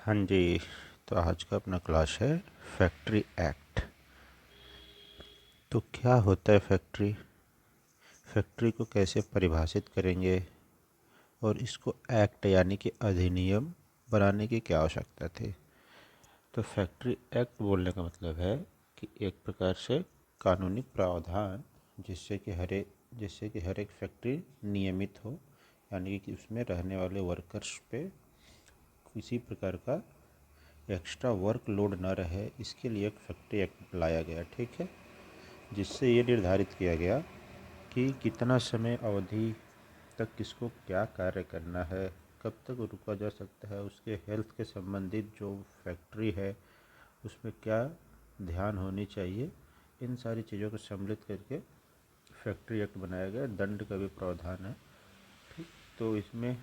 हाँ जी। तो आज का अपना क्लास है फैक्ट्री एक्ट। तो क्या होता है फैक्ट्री, फैक्ट्री को कैसे परिभाषित करेंगे और इसको एक्ट यानी कि अधिनियम बनाने की क्या आवश्यकता थी। तो फैक्ट्री एक्ट बोलने का मतलब है कि एक प्रकार से कानूनी प्रावधान जिससे कि हर एक फैक्ट्री नियमित हो, यानी कि उसमें रहने वाले वर्कर्स पे किसी प्रकार का एक्स्ट्रा वर्क लोड ना रहे, इसके लिए एक फैक्ट्री एक्ट लाया गया। ठीक है, जिससे ये निर्धारित किया गया कि कितना समय अवधि तक किसको क्या कार्य करना है, कब तक रुका जा सकता है, उसके हेल्थ के संबंधित जो फैक्ट्री है उसमें क्या ध्यान होनी चाहिए, इन सारी चीज़ों को सम्मिलित करके फैक्ट्री एक्ट बनाया गया। दंड का भी प्रावधान है। ठीक, तो इसमें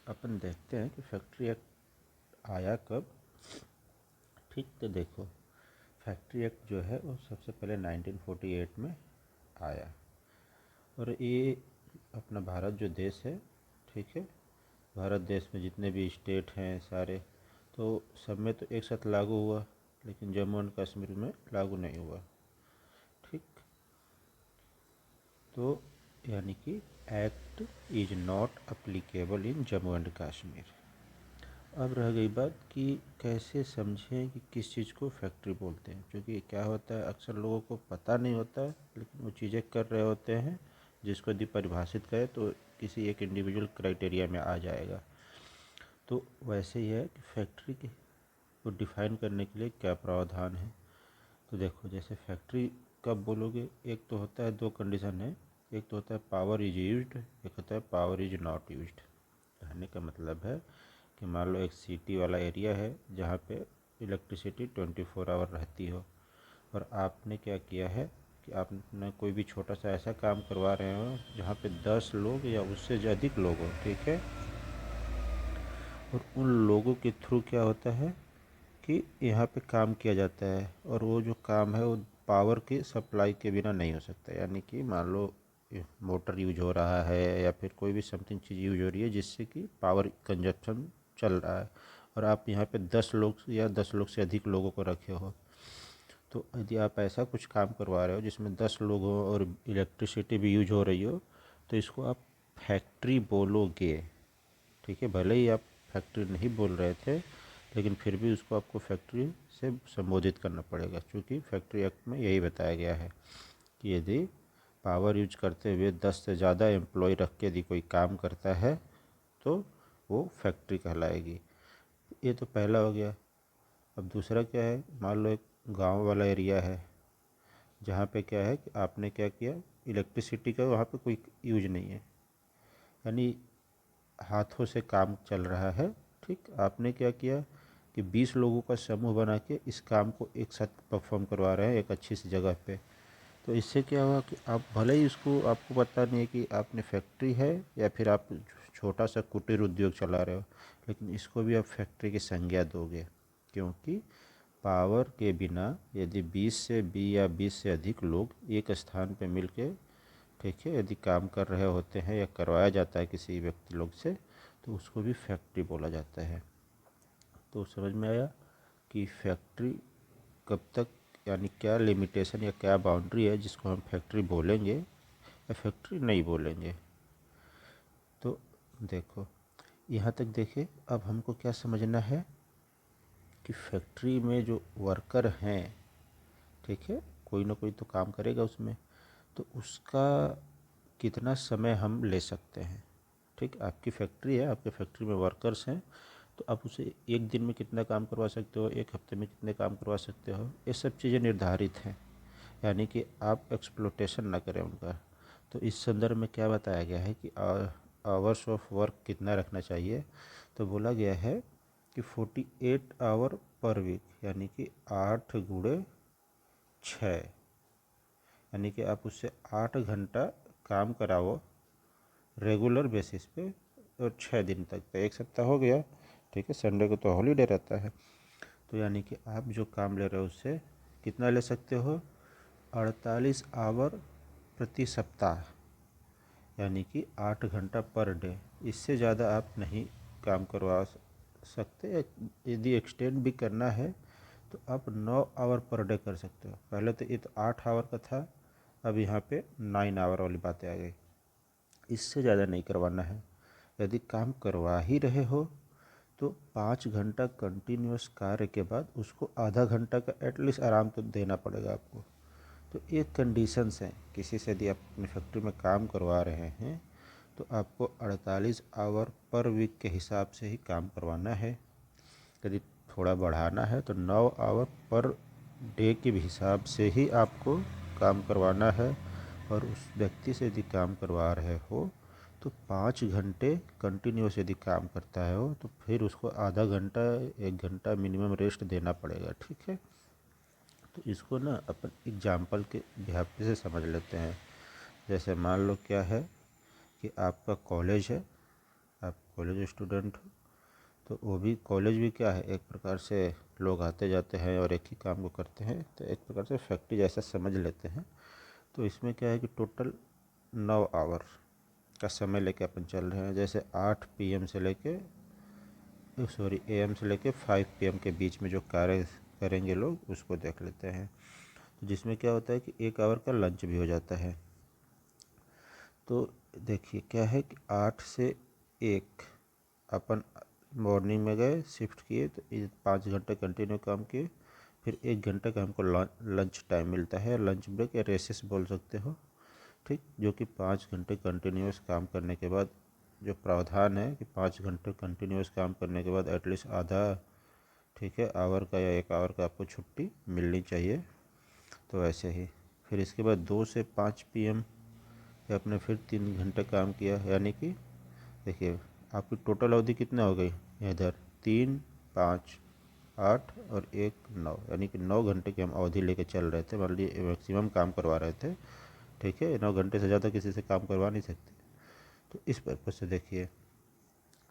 अपन देखते हैं कि फैक्ट्री एक्ट आया कब। ठीक, तो देखो फैक्ट्री एक्ट जो है वो सबसे पहले 1948 में आया, और ये अपना भारत जो देश है, ठीक है, भारत देश में जितने भी स्टेट हैं सारे, तो सब में तो एक साथ लागू हुआ, लेकिन जम्मू एंड कश्मीर में लागू नहीं हुआ। ठीक, तो यानी कि act is not applicable in Jammu and Kashmir. अब रह गई बात कि कैसे समझें कि किस चीज़ को फैक्ट्री बोलते हैं, क्योंकि क्या होता है अक्सर लोगों को पता नहीं होता है, लेकिन वो चीज़ें कर रहे होते हैं जिसको यदि परिभाषित करें तो किसी एक इंडिविजुअल क्राइटेरिया में आ जाएगा। तो वैसे ही है कि फैक्ट्री को डिफाइन करने के लिए क्या प्रावधान है। तो देखो, जैसे फैक्ट्री कब बोलोगे, एक तो होता है, दो कंडीशन है, एक तो होता है पावर इज यूज्ड, एक होता है पावर इज नॉट यूज्ड। कहने का मतलब है कि मान लो एक सिटी वाला एरिया है जहाँ पे इलेक्ट्रिसिटी 24 आवर रहती हो, और आपने क्या किया है कि आपने कोई भी छोटा सा ऐसा काम करवा रहे हो जहाँ पे 10 लोग या उससे अधिक लोग हो, ठीक है, और उन लोगों के थ्रू क्या होता है कि यहाँ पे काम किया जाता है, और वो जो काम है वो पावर की सप्लाई के बिना नहीं हो सकता। यानी कि मान लो मोटर यूज हो रहा है या फिर कोई भी समथिंग चीज़ यूज हो रही है जिससे कि पावर कंजप्शन चल रहा है, और आप यहाँ पे 10 लोग या 10 लोग से अधिक लोगों को रखे हो। तो यदि आप ऐसा कुछ काम करवा रहे हो जिसमें 10 लोग हो और इलेक्ट्रिसिटी भी यूज हो रही हो, तो इसको आप फैक्ट्री बोलोगे। ठीक है, भले ही आप फैक्ट्री नहीं बोल रहे थे, लेकिन फिर भी उसको आपको फैक्ट्री से संबोधित करना पड़ेगा, क्योंकि फैक्ट्री एक्ट में यही बताया गया है कि यदि पावर यूज करते हुए 10 से ज़्यादा एम्प्लॉय रख के यदि कोई काम करता है तो वो फैक्ट्री कहलाएगी। ये तो पहला हो गया। अब दूसरा क्या है, मान लो एक गांव वाला एरिया है जहाँ पे क्या है कि आपने क्या किया, इलेक्ट्रिसिटी का वहाँ पे कोई यूज नहीं है, यानी हाथों से काम चल रहा है। ठीक, आपने क्या किया कि 20 लोगों का समूह बना के इस काम को एक साथ परफॉर्म करवा रहे हैं एक अच्छी सी जगह पे। तो इससे क्या हुआ कि आप भले ही इसको आपको पता नहीं है कि आपने फैक्ट्री है या फिर आप छोटा सा कुटीर उद्योग चला रहे हो, लेकिन इसको भी आप फैक्ट्री की संज्ञा दोगे, क्योंकि पावर के बिना यदि 20 से अधिक लोग एक स्थान पे मिलके, ठीक है, यदि काम कर रहे होते हैं या करवाया जाता है किसी व्यक्ति लोग से, तो उसको भी फैक्ट्री बोला जाता है। तो समझ में आया कि फैक्ट्री कब तक, यानी क्या लिमिटेशन या क्या बाउंड्री है जिसको हम फैक्ट्री बोलेंगे या फैक्ट्री नहीं बोलेंगे। तो देखो, यहाँ तक देखे, अब हमको क्या समझना है कि फैक्ट्री में जो वर्कर हैं, ठीक है, कोई ना कोई तो काम करेगा उसमें, तो उसका कितना समय हम ले सकते हैं। ठीक, आपकी फैक्ट्री है, आपके फैक्ट्री में वर्कर्स हैं, तो आप उसे एक दिन में कितना काम करवा सकते हो, एक हफ्ते में कितने काम करवा सकते हो, ये सब चीज़ें निर्धारित हैं, यानी कि आप एक्सप्लोटेशन ना करें उनका। तो इस संदर्भ में क्या बताया गया है कि आवर्स ऑफ वर्क कितना रखना चाहिए। तो बोला गया है कि 48 आवर पर वीक, यानी कि 8 × 6, यानी कि आप उससे 8 घंटा काम कराओ रेगुलर बेसिस पे, और 6 दिन तक, तो एक सप्ताह हो गया। ठीक है, संडे को तो हॉलीडे रहता है। तो यानी कि आप जो काम ले रहे हो उससे कितना ले सकते हो, 48 आवर प्रति सप्ताह, यानी कि 8 घंटा पर डे। इससे ज़्यादा आप नहीं काम करवा सकते हैं। यदि एक्सटेंड भी करना है तो आप 9 आवर पर डे कर सकते हो। पहले तो ये तो 8 आवर का था, अब यहाँ पे 9 आवर वाली बातें आ गई। इससे ज़्यादा नहीं करवाना है। यदि काम करवा ही रहे हो तो 5 घंटा कंटिन्यूस कार्य के बाद उसको आधा घंटा का एटलीस्ट आराम तो देना पड़ेगा आपको। तो ये कंडीशंस हैं। किसी से यदि आप अपनी फैक्ट्री में काम करवा रहे हैं तो आपको 48 आवर पर वीक के हिसाब से ही काम करवाना है। यदि थोड़ा बढ़ाना है तो 9 आवर पर डे के हिसाब से ही आपको काम करवाना है। और उस व्यक्ति से यदि काम करवा रहे हो तो 5 घंटे कंटिन्यूस यदि काम करता है हो तो फिर उसको आधा घंटा 1 घंटा मिनिमम रेस्ट देना पड़ेगा। ठीक है, तो इसको ना अपन एग्जाम्पल के बिहाफ से समझ लेते हैं। जैसे मान लो क्या है कि आपका कॉलेज है, आप कॉलेज स्टूडेंट हो, तो वो भी कॉलेज भी क्या है, एक प्रकार से लोग आते जाते हैं और एक ही काम को करते हैं, तो एक प्रकार से फैक्ट्री जैसा समझ लेते हैं। तो इसमें क्या है कि टोटल 9 आवर का समय लेके अपन चल रहे हैं। जैसे 8 PM से लेके AM से लेके 5 PM के बीच में जो कार्य करेंगे लोग, उसको देख लेते हैं। तो जिसमें क्या होता है कि 1 आवर का लंच भी हो जाता है। तो देखिए क्या है कि 8 से 1 अपन मॉर्निंग में गए, शिफ्ट किए, तो 5 घंटे कंटिन्यू काम किए। फिर 1 घंटे का हमको लंच टाइम मिलता है, लंच ब्रेक या रेसेस बोल सकते हो। ठीक, जो कि 5 घंटे कंटिन्यूस काम करने के बाद जो प्रावधान है कि 5 घंटे कंटिन्यूस काम करने के बाद एटलीस्ट आधा, ठीक है, आवर का या 1 आवर का आपको छुट्टी मिलनी चाहिए। तो ऐसे ही फिर इसके बाद 2 से 5 PM पे आपने फिर 3 घंटे काम किया। यानी कि देखिए आपकी टोटल अवधि कितना हो गई इधर, 3, 5, 8 और 1, 9, यानी कि 9 घंटे की हम अवधि लेके चल रहे थे। मान लीजिए मैक्सिमम काम करवा रहे थे। ठीक है, 9 घंटे से ज़्यादा किसी से काम करवा नहीं सकते। तो इस पर्पज़ से देखिए,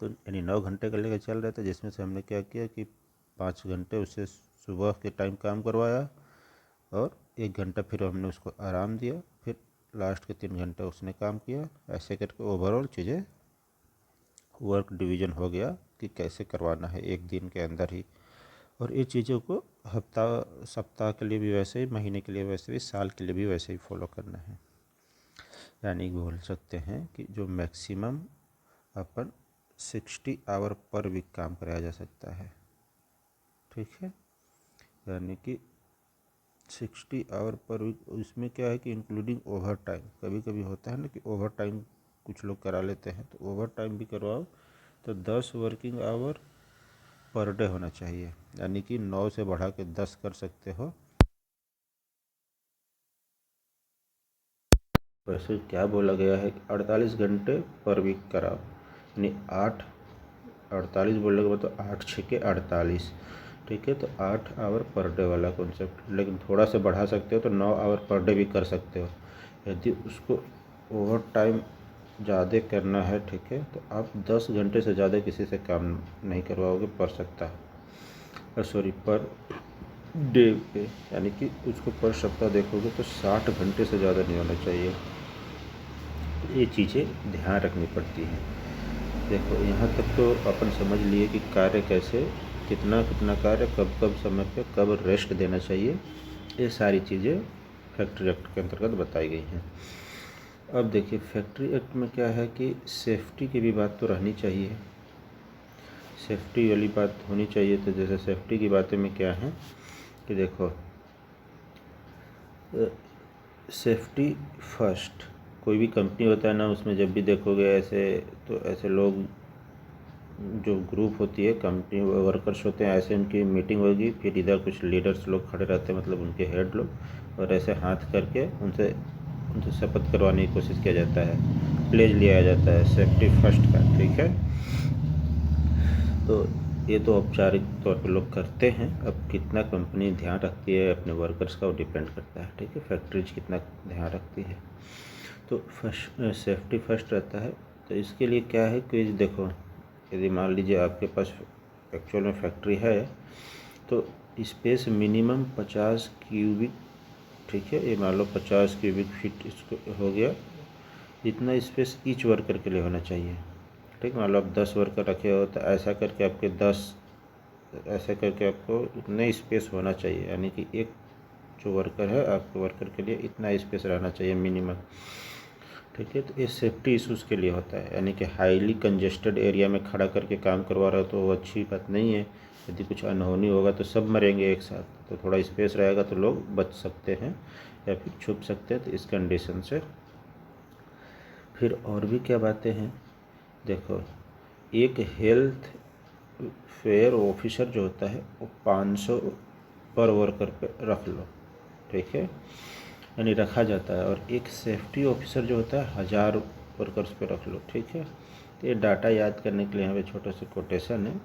तो यानी 9 घंटे का लेकर चल रहे थे, जिसमें से हमने क्या किया कि 5 घंटे उससे सुबह के टाइम काम करवाया और 1 घंटा फिर हमने उसको आराम दिया। फिर लास्ट के 3 घंटे उसने काम किया। ऐसे करके ओवरऑल चीज़ें वर्क डिवीज़न हो गया कि कैसे करवाना है एक दिन के अंदर ही। और ये चीज़ों को हफ्ता सप्ताह के लिए भी वैसे ही, महीने के लिए वैसे ही, साल के लिए भी वैसे ही फॉलो करना है। यानी बोल सकते हैं कि जो मैक्सिमम अपन 60 आवर पर वीक काम कराया जा सकता है। ठीक है, यानी कि 60 आवर पर वीक। इसमें क्या है कि इंक्लूडिंग ओवर टाइम, कभी कभी होता है ना कि ओवर टाइम कुछ लोग करा लेते हैं, तो ओवर टाइम भी करवाओ तो 10 वर्किंग आवर पर डे होना चाहिए। यानी कि 9 से बढ़ा के 10 कर सकते हो। वैसे क्या बोला गया है कि 48 घंटे पर वीक कराओ, यानी 48 बोलने के बाद तो 8 6 के 48। ठीक है, तो 8 आवर पर डे वाला कॉन्सेप्ट, लेकिन थोड़ा सा बढ़ा सकते हो तो 9 आवर पर डे भी कर सकते हो। यदि उसको ओवर टाइम ज़्यादा करना है, ठीक है, तो आप 10 घंटे से ज़्यादा किसी से काम नहीं करवाओगे पर सप्ताह, सॉरी पर डे पे। यानी कि उसको पर सप्ताह देखोगे तो 60 घंटे से ज़्यादा नहीं होना चाहिए। ये चीज़ें ध्यान रखनी पड़ती हैं। देखो यहाँ तक तो अपन समझ लिए कि कार्य कैसे, कितना कितना कार्य कब कब समय पे कब रेस्ट देना चाहिए, ये सारी चीज़ें फैक्ट्री एक्ट के अंतर्गत बताई गई हैं। अब देखिए फैक्ट्री एक्ट में क्या है कि सेफ्टी की भी बात तो रहनी चाहिए, सेफ्टी वाली बात होनी चाहिए। तो जैसे सेफ्टी की बातें में क्या है कि देखो सेफ्टी फर्स्ट, कोई भी कंपनी होता है ना, उसमें जब भी देखोगे ऐसे, तो ऐसे लोग जो ग्रुप होती है, कंपनी वर्कर्स होते हैं, ऐसे उनकी मीटिंग होगी, फिर इधर कुछ लीडर्स लोग खड़े रहते हैं, मतलब उनके हेड लोग, और ऐसे हाथ करके उनसे शपथ करवाने की कोशिश किया जाता है, प्लेज लिया जाता है सेफ्टी फर्स्ट का। ठीक है, तो ये तो औपचारिक तौर पे लोग करते हैं। अब कितना कंपनी ध्यान रखती है अपने वर्कर्स का, वो डिपेंड करता है। ठीक है, फैक्ट्रीज कितना ध्यान रखती है। तो फर्स्ट सेफ्टी फर्स्ट रहता है। तो इसके लिए क्या है कि देखो, यदि मान लीजिए आपके पास एक्चुअल में फैक्ट्री है, तो स्पेस मिनिमम 50 क्यूबिक, ठीक है, ये मान लो 50 क्यूबिक फीट इसको हो गया, इतना स्पेस ईच वर्कर के लिए होना चाहिए। ठीक, मान लो आप 10 वर्कर रखे हो तो ऐसा करके आपको इतने स्पेस होना चाहिए, यानी कि एक जो वर्कर है आपके वर्कर के लिए इतना स्पेस रहना चाहिए मिनिमम। ठीक है, तो ये सेफ्टी इशूज़ के लिए होता है, यानी कि हाईली कंजेस्टेड एरिया में खड़ा करके काम करवा रहा हो तो वो अच्छी बात नहीं है। यदि कुछ अनहोनी होगा तो सब मरेंगे एक साथ, तो थोड़ा स्पेस रहेगा तो लोग बच सकते हैं या फिर छुप सकते हैं। तो इस कंडीशन से फिर और भी क्या बातें हैं, देखो एक हेल्थ फेयर ऑफिसर जो होता है वो 500 पर वर्कर पे रख लो, ठीक है, यानी रखा जाता है। और एक सेफ्टी ऑफिसर जो होता है 1000 वर्कर्स पे रख लो, ठीक है। तो ये डाटा याद करने के लिए यहाँ पे छोटे से कोटेशन है।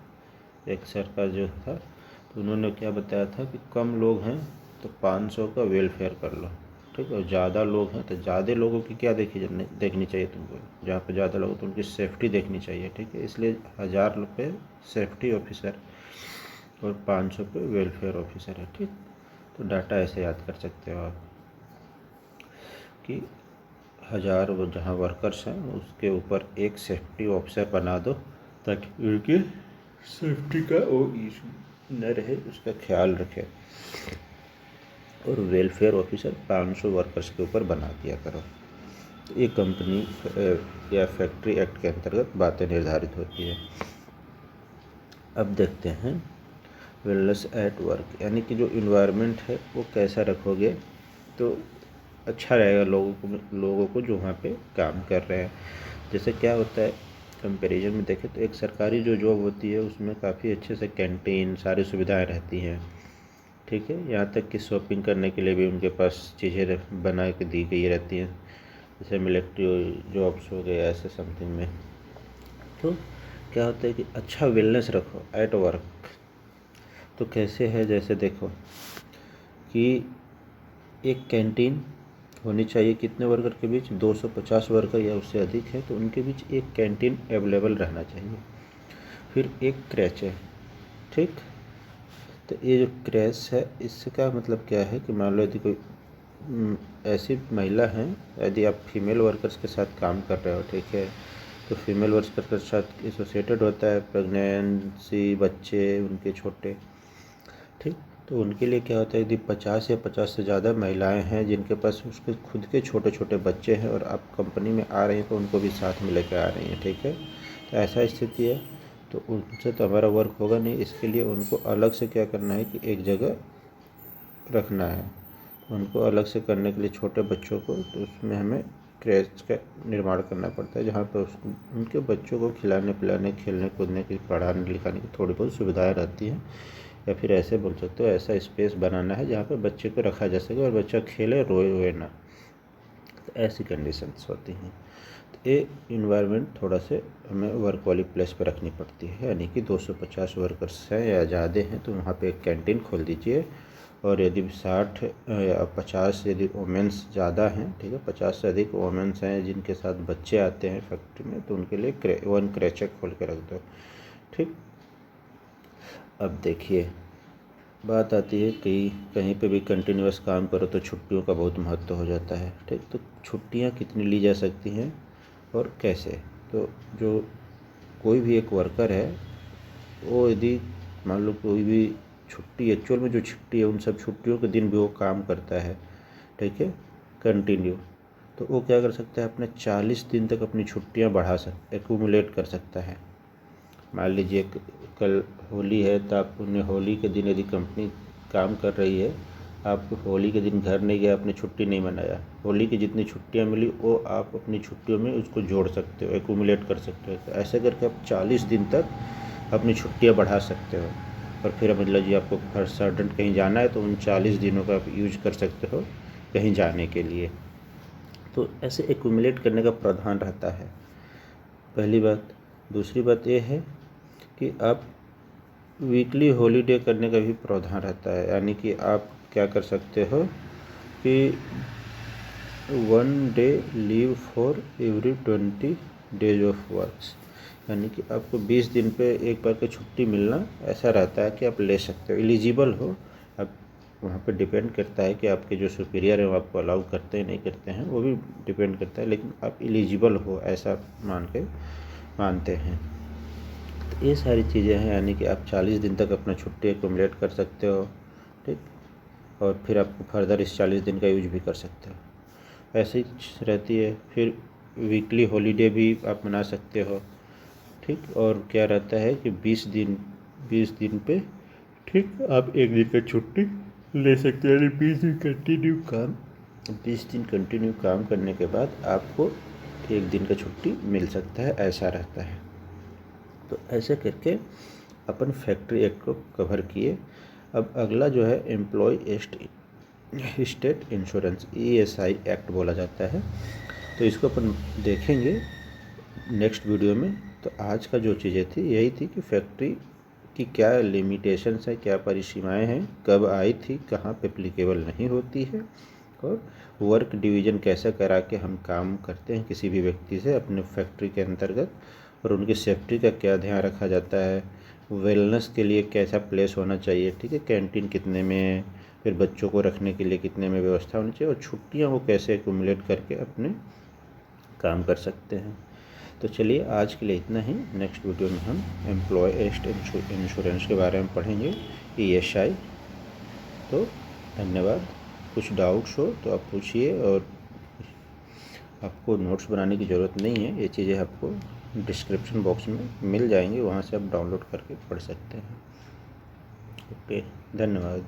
एक सरकार जो था तो उन्होंने क्या बताया था कि कम लोग हैं तो 500 का वेलफेयर कर लो, ठीक है। और ज़्यादा लोग हैं तो ज़्यादा लोगों की क्या देखनी चाहिए तुमको, जहाँ पे ज़्यादा लोग तो उनकी सेफ्टी देखनी चाहिए, ठीक है। इसलिए 1000 रुपये सेफ्टी ऑफिसर और 500 पे वेलफेयर ऑफिसर है, ठीक। तो डाटा ऐसे याद कर सकते हो आप कि 1000 वो जहाँ वर्कर्स हैं उसके ऊपर एक सेफ्टी ऑफिसर बना दो ताकि उनकी सेफ्टी का वो इशू न रहे, उसका ख्याल रखे। और वेलफेयर ऑफिसर 500 वर्कर्स के ऊपर बना दिया करो। तो ये कंपनी या फैक्ट्री एक्ट के अंतर्गत बातें निर्धारित होती है। अब देखते हैं वेलनेस एट वर्क, यानी कि जो इन्वायरमेंट है वो कैसा रखोगे तो अच्छा रहेगा लोगों को जो वहाँ पे काम कर रहे हैं। जैसे क्या होता है कंपैरिजन में देखें तो एक सरकारी जो जॉब होती है उसमें काफ़ी अच्छे से कैंटीन सारी सुविधाएं रहती हैं, ठीक है। यहाँ तक कि शॉपिंग करने के लिए भी उनके पास चीज़ें बना के दी गई रहती हैं, जैसे मिलिट्री जॉब्स हो गए ऐसे समथिंग में। तो क्या होता है कि अच्छा वेलनेस रखो एट वर्क। तो कैसे है, जैसे देखो कि एक कैंटीन होनी चाहिए कितने वर्कर के बीच, 250 वर्कर या उससे अधिक है तो उनके बीच एक कैंटीन अवेलेबल रहना चाहिए। फिर एक क्रैच है, ठीक। तो ये जो क्रैच है इससे क्या मतलब क्या है कि मान लो यदि कोई ऐसी महिला हैं, यदि आप फीमेल वर्कर्स के साथ काम कर रहे हो, ठीक है, तो फीमेल वर्कर्स के साथ एसोसिएटेड होता है प्रेगनेंसी, बच्चे उनके छोटे, ठीक। तो उनके लिए क्या होता है यदि 50 या 50 से ज़्यादा महिलाएं हैं जिनके पास उसके खुद के छोटे छोटे बच्चे हैं और आप कंपनी में आ रही हैं तो उनको भी साथ में लेकर आ रही हैं, ठीक है। तो ऐसा स्थिति है तो उनसे तो हमारा वर्क होगा नहीं, इसके लिए उनको अलग से क्या करना है कि एक जगह रखना है। उनको अलग से करने के लिए छोटे बच्चों को तो उसमें हमें क्रैच का निर्माण करना पड़ता है जहाँ पर उसको उनके बच्चों को खिलाने पिलाने खेलने कूदने की पढ़ाने लिखाने की थोड़ी बहुत सुविधाएं रहती हैं। या फिर ऐसे बोल सकते हो ऐसा स्पेस बनाना है जहाँ पर बच्चे को रखा जा सके और बच्चा खेले रोए ना, तो ऐसी कंडीशंस होती हैं। तो ये इन्वायरमेंट थोड़ा से हमें वर्क वाली प्लेस पर रखनी पड़ती है, यानी कि 250 वर्कर्स हैं या ज़्यादा हैं तो वहाँ पे एक कैंटीन खोल दीजिए। और यदि 60 या 50 यदि वोमेंस ज़्यादा हैं, ठीक है, 50 से अधिक वोमेंस हैं जिनके साथ बच्चे आते हैं फैक्ट्री में तो उनके लिए 1 क्रैचर खोल के रख दो, ठीक। अब देखिए बात आती है कि कहीं पे भी कंटिन्यूअस काम करो तो छुट्टियों का बहुत महत्व हो जाता है, ठीक। तो छुट्टियां कितनी ली जा सकती हैं और कैसे, तो जो कोई भी एक वर्कर है वो यदि मान लो कोई भी छुट्टी एक्चुअल में जो छुट्टी है उन सब छुट्टियों के दिन भी वो काम करता है, ठीक है, कंटिन्यू, तो वो क्या कर सकता है अपने 40 दिन तक अपनी छुट्टियां बढ़ा एक्यूमुलेट कर सकता है। मान लीजिए कल होली है तो आप उन्हें होली के दिन यदि कंपनी काम कर रही है, आप होली के दिन घर नहीं गए, आपने छुट्टी नहीं मनाया, होली की जितनी छुट्टियां मिली वो आप अपनी छुट्टियों में उसको जोड़ सकते हो, एक्यूमुलेट कर सकते हो। तो ऐसे करके आप 40 दिन तक अपनी छुट्टियां बढ़ा सकते हो। और फिर मतलब जी आपको हर सडन कहीं जाना है तो उन 40 दिनों का आप यूज कर सकते हो कहीं जाने के लिए। तो ऐसे एक्यूमुलेट करने का प्रावधान रहता है, पहली बात। दूसरी बात ये है कि आप वीकली हॉलीडे करने का भी प्रावधान रहता है, यानी कि आप क्या कर सकते हो कि 1 day leave for every 20 days of works, यानी कि आपको 20 दिन पे एक बार की छुट्टी मिलना ऐसा रहता है कि आप ले सकते हो, एलिजिबल हो। अब वहाँ पे डिपेंड करता है कि आपके जो सुपीरियर है वो आपको अलाउ करते हैं नहीं करते हैं, वो भी डिपेंड करता है, लेकिन आप एलिजिबल हो ऐसा मान के मानते हैं। तो ये सारी चीज़ें हैं, यानी कि आप 40 दिन तक अपना छुट्टी एक्युमुलेट कर सकते हो, ठीक, और फिर आपको फर्दर इस 40 दिन का यूज भी कर सकते हो। ऐसे ही रहती है। फिर वीकली हॉलीडे भी आप मना सकते हो, ठीक। और क्या रहता है कि 20 दिन पे, ठीक, आप एक दिन का छुट्टी ले सकते हो, यानी 20 दिन कंटिन्यू काम करने के बाद आपको एक दिन का छुट्टी मिल सकता है, ऐसा रहता है। तो ऐसे करके अपन फैक्ट्री एक्ट को कवर किए। अब अगला जो है employee state insurance, ESI act बोला जाता है। तो इसको अपन देखेंगे नेक्स्ट वीडियो में। तो आज का जो चीज़ें थी यही थी कि फैक्ट्री की क्या लिमिटेशंस है, क्या परिसीमाएं हैं, कब आई थी, कहाँ पे एप्लीकेबल नहीं होती है, और वर्क डिवीज़न कैसे करा के हम काम करते हैं किसी भी व्यक्ति से अपने फैक्ट्री के अंतर्गत, और उनकी सेफ्टी का क्या ध्यान रखा जाता है, वेलनेस के लिए कैसा प्लेस होना चाहिए, ठीक है, कैंटीन कितने में है, फिर बच्चों को रखने के लिए कितने में व्यवस्था होनी चाहिए, और छुट्टियाँ वो कैसे एक्युमुलेट करके अपने काम कर सकते हैं। तो चलिए आज के लिए इतना ही। नेक्स्ट वीडियो में हम एम्प्लॉय इंश्योरेंस के बारे में पढ़ेंगे, ESI। तो धन्यवाद। कुछ डाउट्स हो तो आप पूछिए, और आपको नोट्स बनाने की ज़रूरत नहीं है, ये चीज़ें आपको डिस्क्रिप्शन बॉक्स में मिल जाएंगी, वहाँ से आप डाउनलोड करके पढ़ सकते हैं। ओके, धन्यवाद।